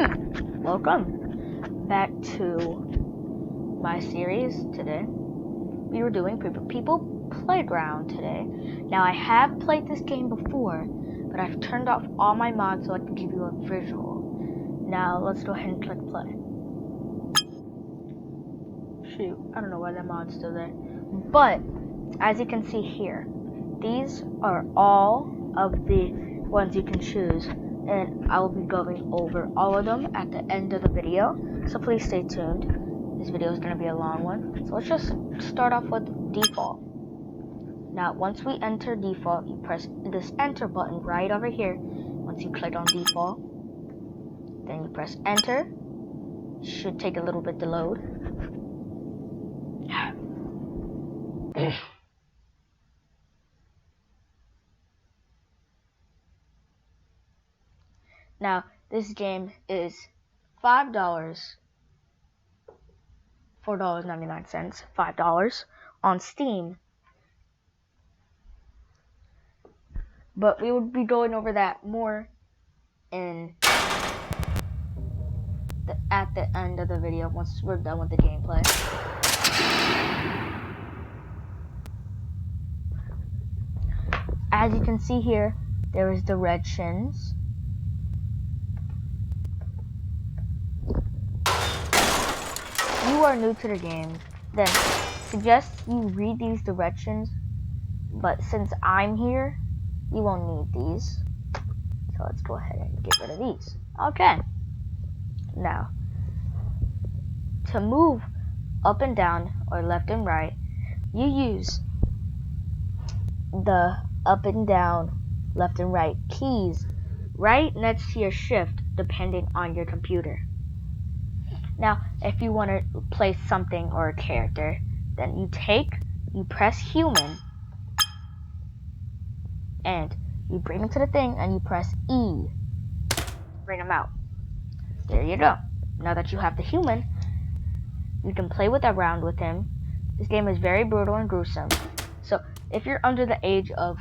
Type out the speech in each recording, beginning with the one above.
Welcome back to my series today. We were doing People Playground today. Now I have played this game before, but I've turned off all my mods so I can give you a visual. Now let's go ahead and click play. Shoot, I don't know why that mod's still there. But, as you can see here, these are all of the ones you can choose. And I will be going over all of them at the end of the video. So please stay tuned. This video is going to be a long one. So let's just start off with default. Now, once we enter default, you press this enter button right over here. Once you click on default, then you press enter. Should take a little bit to load. Now, this game is $5, $4.99, $5 on Steam. But we will be going over that more at the end of the video once we're done with the gameplay. As you can see here, there is directions. You are new to the game, then suggest you read these directions, but since I'm here, you won't need these. So let's go ahead and get rid of these. Okay. Now, to move up and down or left and right, you use the up and down, left and right keys right next to your shift depending on your computer. Now, if you want to place something or a character, then you press human, and you bring them to the thing, and you press E. Bring them out. There you go. Now that you have the human, you can play around with him. This game is very brutal and gruesome. So, if you're under the age of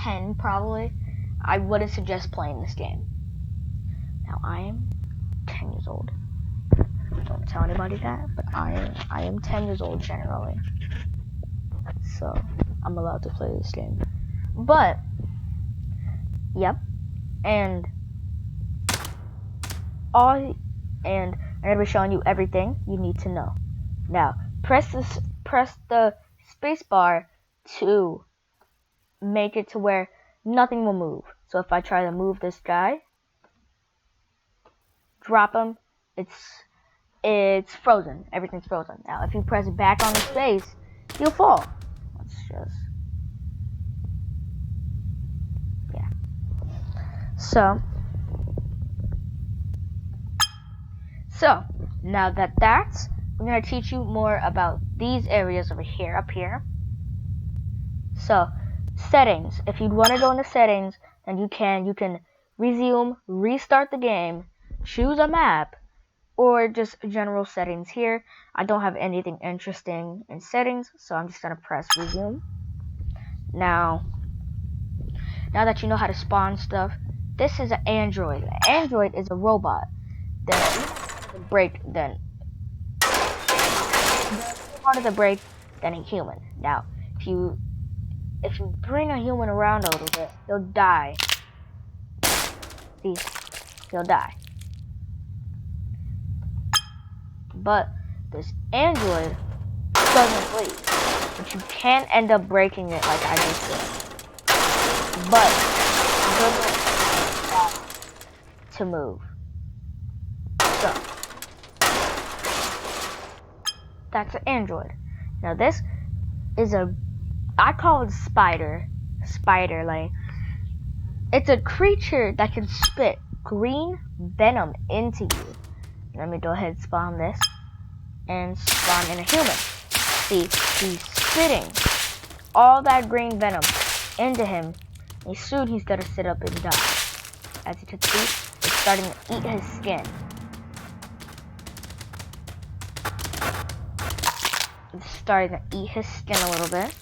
10, probably, I wouldn't suggest playing this game. Now, I am 10 years old. Don't tell anybody that, but I am 10 years old generally, so I'm allowed to play this game. But yep, and I'm gonna be showing you everything you need to know. Now press the space bar to make it to where nothing will move. So if I try to move this guy, drop him, it's frozen. Everything's frozen. Now, if you press back on the space, you'll fall. Let's just... yeah. So, now that's... we're going to teach you more about these areas over here, up here. So, settings. If you'd want to go into settings, then you can resume, restart the game, choose a map, or just general settings here. I don't have anything interesting in settings, so I'm just gonna press resume. Now that you know how to spawn stuff, this is an android. An android is a robot. Then then harder to break than a human. Now, if you bring a human around a little bit, they'll die. See, they'll die. But this android doesn't bleed, but you can end up breaking it like I just did. But it doesn't to move. So that's an android. Now this is I call it spider. Like, it's a creature that can spit green venom into you. Let me go ahead and spawn this and spawn in a human. See, he's spitting all that green venom into him, and soon he's gonna sit up and die. As you can see, it's starting to eat his skin. It's starting to eat his skin a little bit,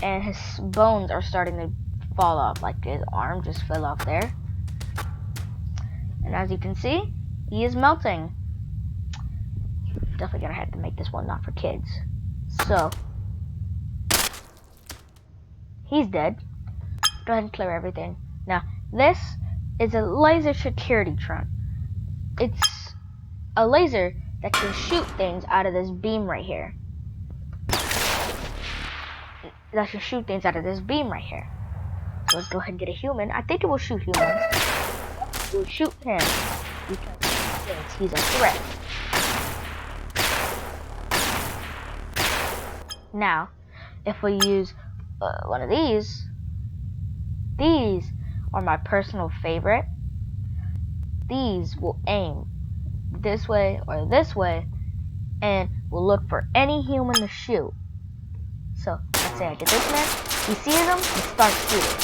and his bones are starting to fall off, like his arm just fell off there. And as you can see, he is melting. Definitely gonna have to make this one not for kids. So, he's dead. Go ahead and clear everything. Now, this is a laser security trunk. It's a laser that can shoot things out of this beam right here. That can shoot things out of this beam right here. So let's go ahead and get a human. I think it will shoot humans. It will shoot him because he's a threat. Now, if we use one of these are my personal favorite. These will aim this way or this way and will look for any human to shoot. So, let's say I get this man, he sees him, he starts shooting.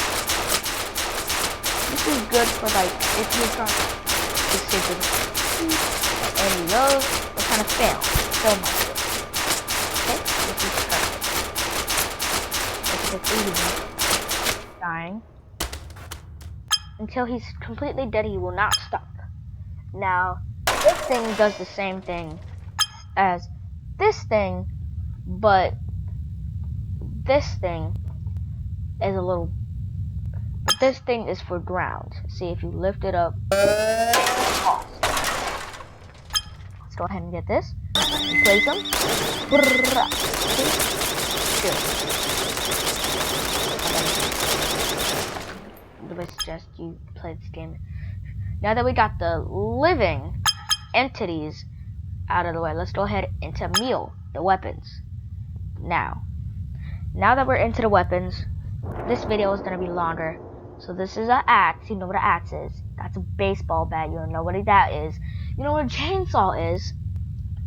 This is good for like, if you're trying to shoot and you know, it kind of fails so much. Okay, this is perfect. It's just eating, dying. Until he's completely dead, he will not stop. Now, this thing does the same thing as this thing, but this thing is a little, but this thing is for ground. See, if you lift it up, let's go ahead and get this. Place them. I suggest you play this game. Now that we got the living entities out of the way, let's go ahead into meal, the weapons. Now that we're into the weapons, this video is going to be longer. So this is an axe. You know what an axe is. That's a baseball bat. You don't know what that is. You know what a chainsaw is.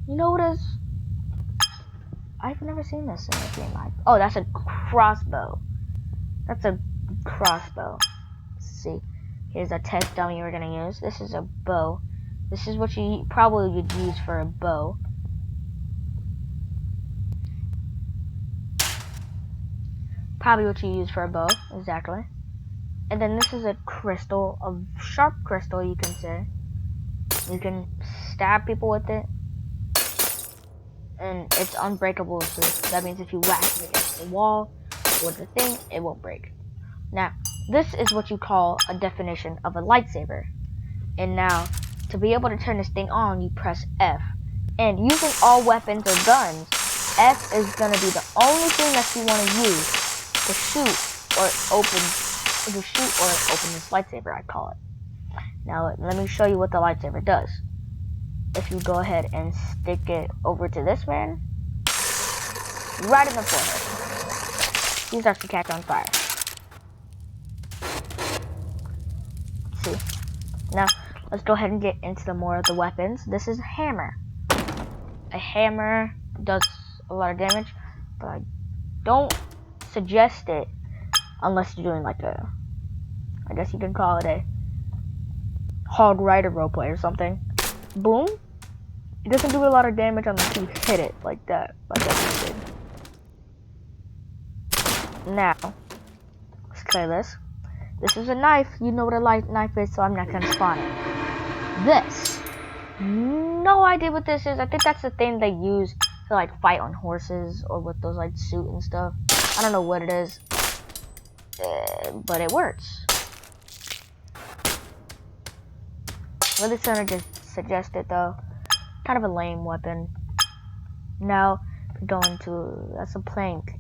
You know what is... I've never seen this in a game. Oh, that's a crossbow. That's a crossbow. Let's see. Here's a test dummy we're going to use. This is a bow. This is what you probably would use for a bow. Probably what you use for a bow, exactly. And then this is a crystal, a sharp crystal, you can say. You can stab people with it. And it's unbreakable, so that means if you whack it against the wall or the thing, it won't break. Now, this is what you call a definition of a lightsaber. And now, to be able to turn this thing on, you press F. And using all weapons or guns, F is going to be the only thing that you want to use to shoot or open this lightsaber, I call it. Now, let me show you what the lightsaber does. If you go ahead and stick it over to this man, right in the forehead, he starts to catch on fire. See. Now, let's go ahead and get into more of the weapons. This is a hammer. A hammer does a lot of damage, but I don't suggest it unless you're doing like a, I guess you can call it a hog rider roleplay or something. Boom. It doesn't do a lot of damage unless you hit it like that. Like I did. Now, let's try this. This is a knife. You know what a knife is, so I'm not gonna spawn it. This. No idea what this is. I think that's the thing they use to like fight on horses or with those like suit and stuff. I don't know what it is, but it works. Really trying to just suggest it though. Kind of a lame weapon. Now going to, that's a plank.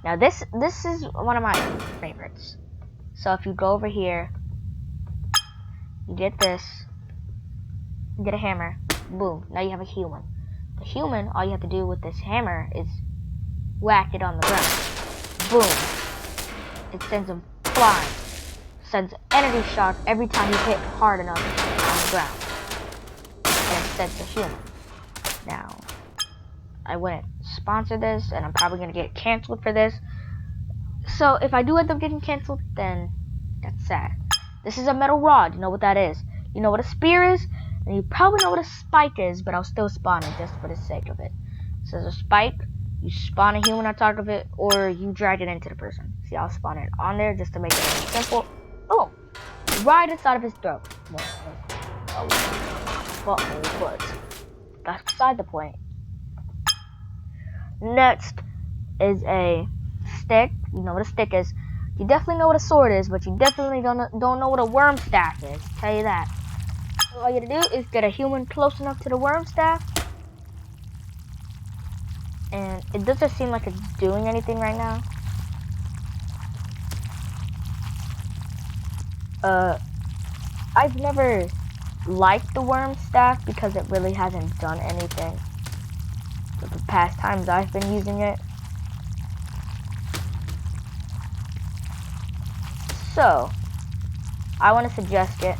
Now this is one of my favorites. So if you go over here, you get this, you get a hammer, boom, now you have a human. The human, all you have to do with this hammer is whack it on the ground. Boom. It sends him flying. Sends energy shock every time you hit hard enough on the ground. And it sends a human. Now, I wouldn't sponsor this, and I'm probably going to get canceled for this. So, if I do end up getting canceled, then that's sad. This is a metal rod. You know what that is. You know what a spear is, and you probably know what a spike is, but I'll still spawn it just for the sake of it. So, there's a spike. You spawn a human on top of it, or you drag it into the person. See, I'll spawn it on there just to make it simple. Boom! Right inside of his throat. But that's beside the point. Next is a stick. You know what a stick is. You definitely know what a sword is, but you definitely don't know what a worm staff is. I'll tell you that. So all you gotta do is get a human close enough to the worm staff. And it doesn't seem like it's doing anything right now. I've never liked the worm staff because it really hasn't done anything for the past times I've been using it. So, I want to suggest it.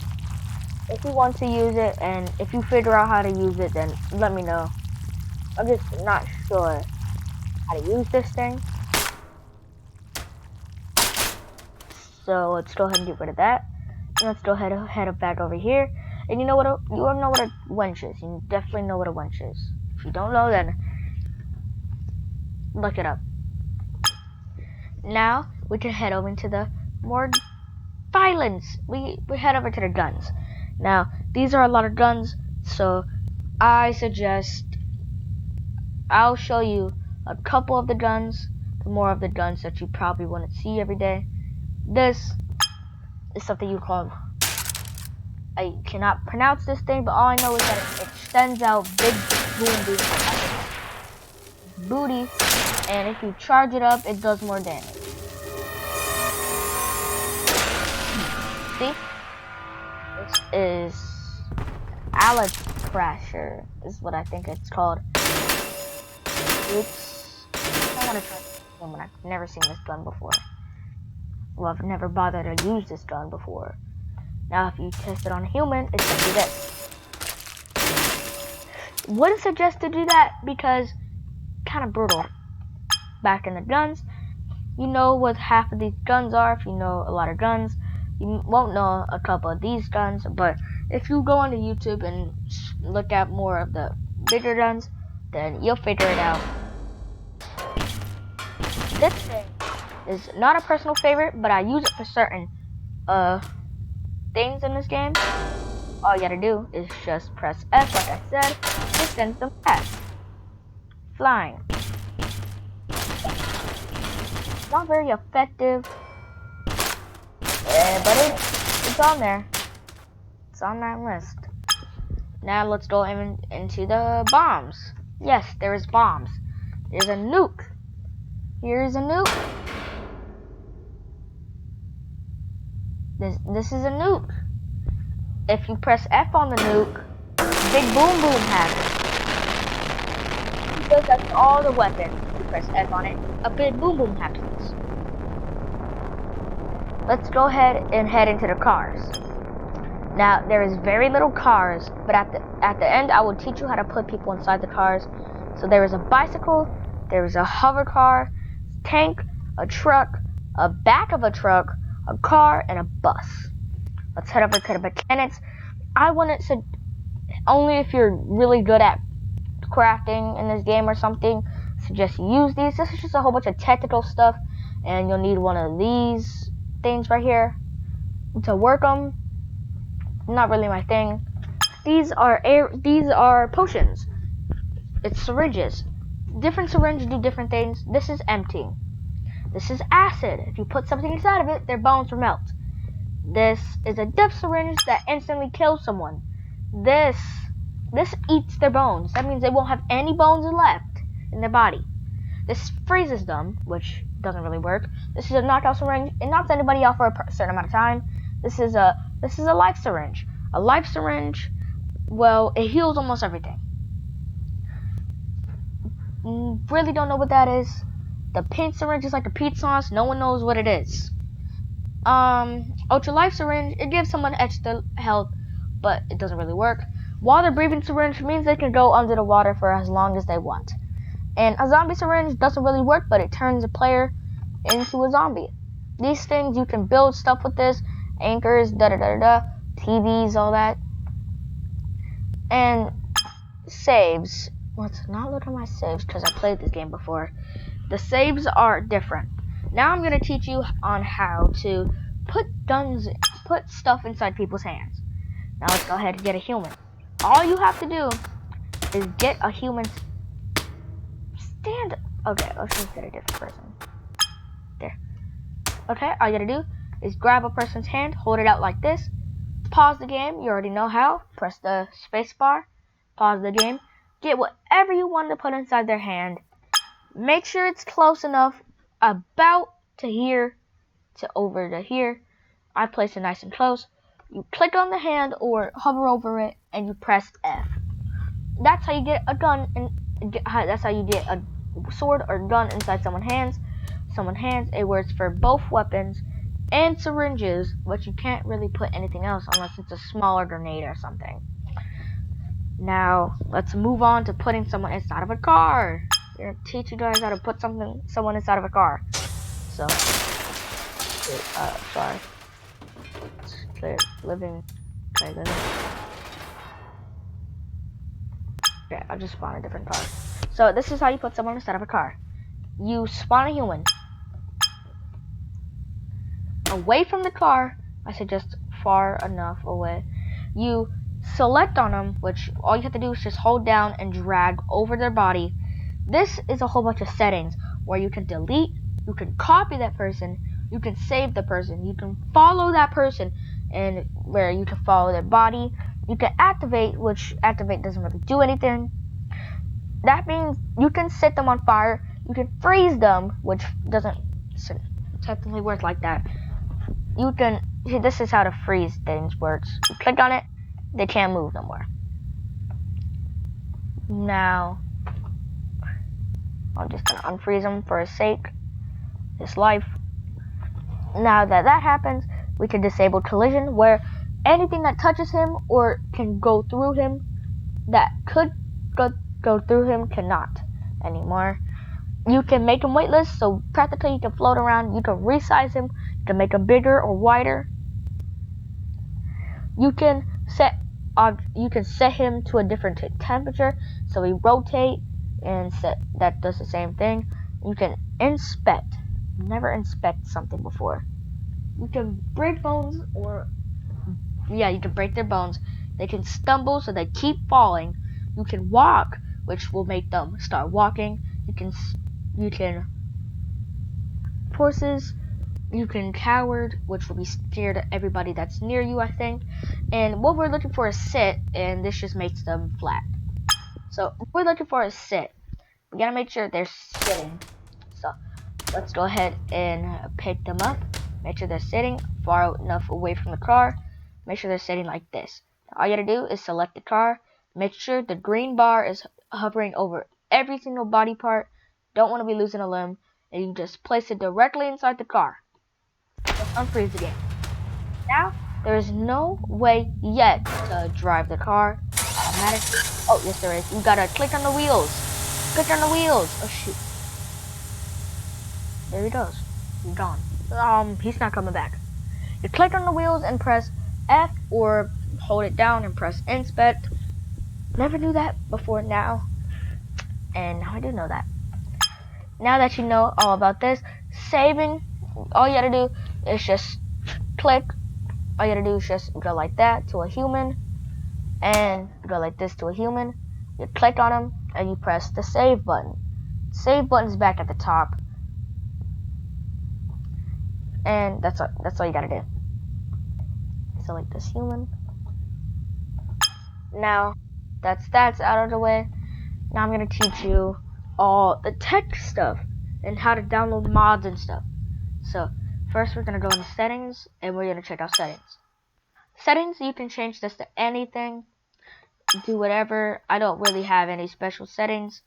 If you want to use it, and if you figure out how to use it, then let me know. I'm just not sure how to use this thing. So let's go ahead and get rid of that. And let's go ahead back over here. And you know what? You all know what a winch is. You definitely know what a winch is. If you don't know, then look it up. Now we can head over to the more violence. We head over to the guns. Now these are a lot of guns, so I suggest I'll show you a couple of the guns, more of the guns that you probably want to see every day. This is something you call, I cannot pronounce this thing, but all I know is that it extends out big boom booty, and if you charge it up, it does more damage. See? This is Alec Crasher, is what I think it's called. Oops. I want to try this one, but I've never seen this gun before. Well, I've never bothered to use this gun before. Now, if you test it on a human, it's gonna do this. Wouldn't suggest to do that because kind of brutal. Back in the guns, you know what half of these guns are. If you know a lot of guns, you won't know a couple of these guns. But if you go onto YouTube and look at more of the bigger guns, then you'll figure it out. This thing is not a personal favorite, but I use it for certain things in this game. All you gotta do is just press F, like I said, it sends them fast. Flying. Not very effective, but it's on there. It's on that list. Now let's go into the bombs. Yes, there is bombs. There's a nuke. Here's a nuke. This is a nuke. If you press F on the nuke, big boom boom happens. Because that's all the weapons. If you press F on it, a big boom boom happens. Let's go ahead and head into the cars. Now there is very little cars, but at the end I will teach you how to put people inside the cars. So there is a bicycle, there is a hover car, tank, a truck, a back of a truck, a car, and a bus. Let's head over to the mechanics. I want it to only if you're really good at crafting in this game or something, suggest you use these. This is just a whole bunch of technical stuff, and you'll need one of these things right here to work them. Not really my thing. These are potions. It's syringes. Different syringes do different things. This is empty. This is acid. If you put something inside of it, their bones will melt. This is a death syringe that instantly kills someone. This eats their bones. That means they won't have any bones left in their body. This freezes them, which doesn't really work. This is a knockout syringe. It knocks anybody out for a certain amount of time. This is a life syringe. A life syringe, well, it heals almost everything. Really don't know what that is. The pink syringe is like a pizza sauce. No one knows what it is. Ultra life syringe, it gives someone extra health, but it doesn't really work. Water breathing syringe means they can go under the water for as long as they want. And a zombie syringe doesn't really work, but it turns a player into a zombie. These things, you can build stuff with this. Anchors, TVs, all that. And saves. Let's not look at my saves because I played this game before. The saves are different. Now I'm going to teach you on how to put stuff inside people's hands. Now let's go ahead and get a human. All you have to do is get a human stand. Okay, let's just get a different person. There. Okay, all you gotta do is grab a person's hand, hold it out like this, pause the game. You already know how. Press the space bar, pause the game, get whatever you want to put inside their hand. Make sure it's close enough, about to here to over to here. I place it nice and close. You click on the hand or hover over it, and you press F. That's how you get a gun, and that's how you get a sword or gun inside someone's hands. It works for both weapons and syringes, but you can't really put anything else unless it's a smaller grenade or something. Now let's move on to putting someone inside of a car. We're gonna teach you guys how to put someone inside of a car. So, sorry. Clear living. Okay, I'll just spawn a different car. So this is how you put someone inside of a car. You spawn a human away from the car. I suggest far enough away. You select on them, which all you have to do is just hold down and drag over their body. This is a whole bunch of settings where you can delete, you can copy that person, you can save the person, you can follow that person, and where you can follow their body. You can activate, which activate doesn't really do anything. That means you can set them on fire, you can freeze them, which doesn't technically work like that. You can, this is how to freeze things works. You click on it, they can't move no more. Now, I'm just gonna unfreeze them for his sake, his life. Now that happens, we can disable collision, where anything that touches him or can go through him, that could go through him, cannot anymore. You can make him weightless, so practically he can float around. You can resize him, you can make him bigger or wider. You can set him to a different temperature, so he rotate and that does the same thing. You can inspect. Never inspect something before. You can break bones, or you can break their bones. They can stumble, so they keep falling. You can walk, which will make them start walking. You can horses. You can coward, which will be scared of everybody that's near you, I think. And what we're looking for is sit, and this just makes them flat. So what we're looking for is sit. We gotta make sure they're sitting. So let's go ahead and pick them up. Make sure they're sitting far enough away from the car. Make sure they're sitting like this. All you gotta do is select the car. Make sure the green bar is hovering over every single body part. Don't want to be losing a limb. And you just place it directly inside the car. Let's unfreeze the game. Now, there is no way yet to drive the car automatically. Oh, yes there is. You gotta click on the wheels. Click on the wheels. Oh shoot. There he goes. He's gone. He's not coming back. You click on the wheels and press F, or hold it down and press inspect. Never knew that before now. And now I do know that. Now that you know all about this, saving, all you gotta do is just click. All you gotta do is just go like that to a human, and go like this to a human. You click on them, and you press the save button. Save button's back at the top. And that's all you gotta do. Select this human. Now that's out of the way. Now I'm gonna teach you all the tech stuff and how to download mods and stuff. So first we're gonna go into settings, and we're gonna check out settings. Settings, you can change this to anything, do whatever. I don't really have any special settings,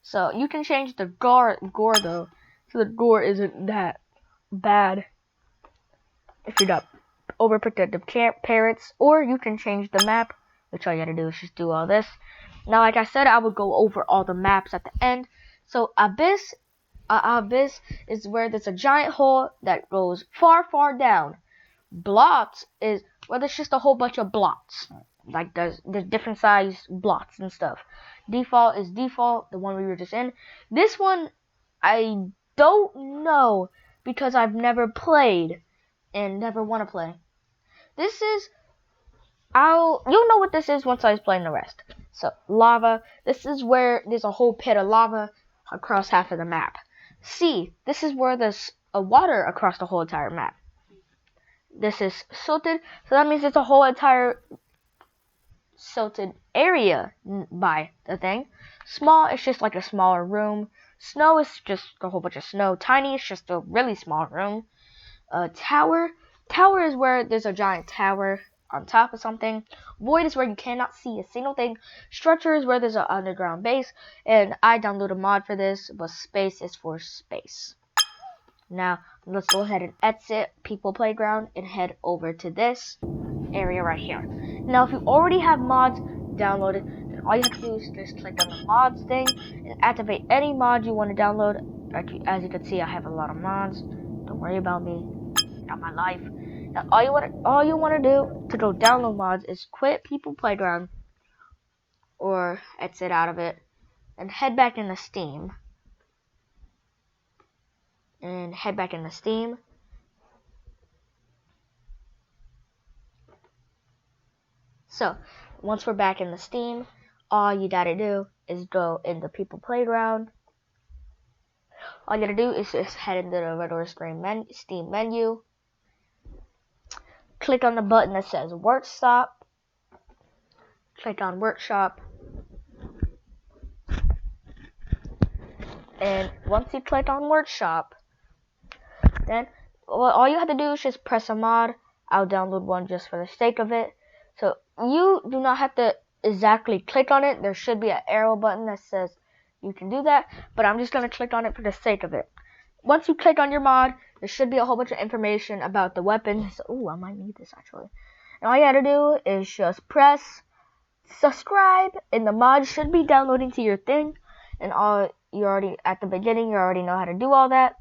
so you can change the gore though, so the gore isn't that bad if you're not overprotective parrots. Or you can change the map, which all you gotta do is just do all this. Now, like I said, I will go over all the maps at the end. So abyss is where there's a giant hole that goes far down. Blots is where there's just a whole bunch of blots, like there's different size blots and stuff. Default is default, the one we were just in. This one I don't know because I've never played and never want to play. You'll know what this is once I explain the rest. So, lava. This is where there's a whole pit of lava across half of the map. C. This is where there's water across the whole entire map. This is silted, so that means it's a whole entire silted area by the thing. Small is just like a smaller room. Snow is just a whole bunch of snow. Tiny is just a really small room. Tower is where there's a giant tower on top of something. Void is where you cannot see a single thing. Structure is where there's an underground base, and I downloaded a mod for this, but space is for space. Now let's go ahead and exit People Playground and head over to this area right here. Now if you already have mods downloaded, then all you have to do is just click on the mods thing and activate any mod you want to download. As you can see, I have a lot of mods. Don't worry about me, not my life. Now all you want to do to go download mods is quit People Playground or exit out of it and head back into Steam. So, once we're back in the Steam, all you gotta do is go in the People Playground. All you gotta do is just head into the regular Steam menu. Click on the button that says Workshop. Click on Workshop. And once you click on Workshop, then all you have to do is just press a mod. I'll download one just for the sake of it. So you do not have to exactly click on it. There should be an arrow button that says you can do that, but I'm just going to click on it for the sake of it. Once you click on your mod, there should be a whole bunch of information about the weapons. Ooh, I might need this actually. And all you gotta do is just press subscribe, and the mod should be downloading to your thing. And you already at the beginning, you already know how to do all that.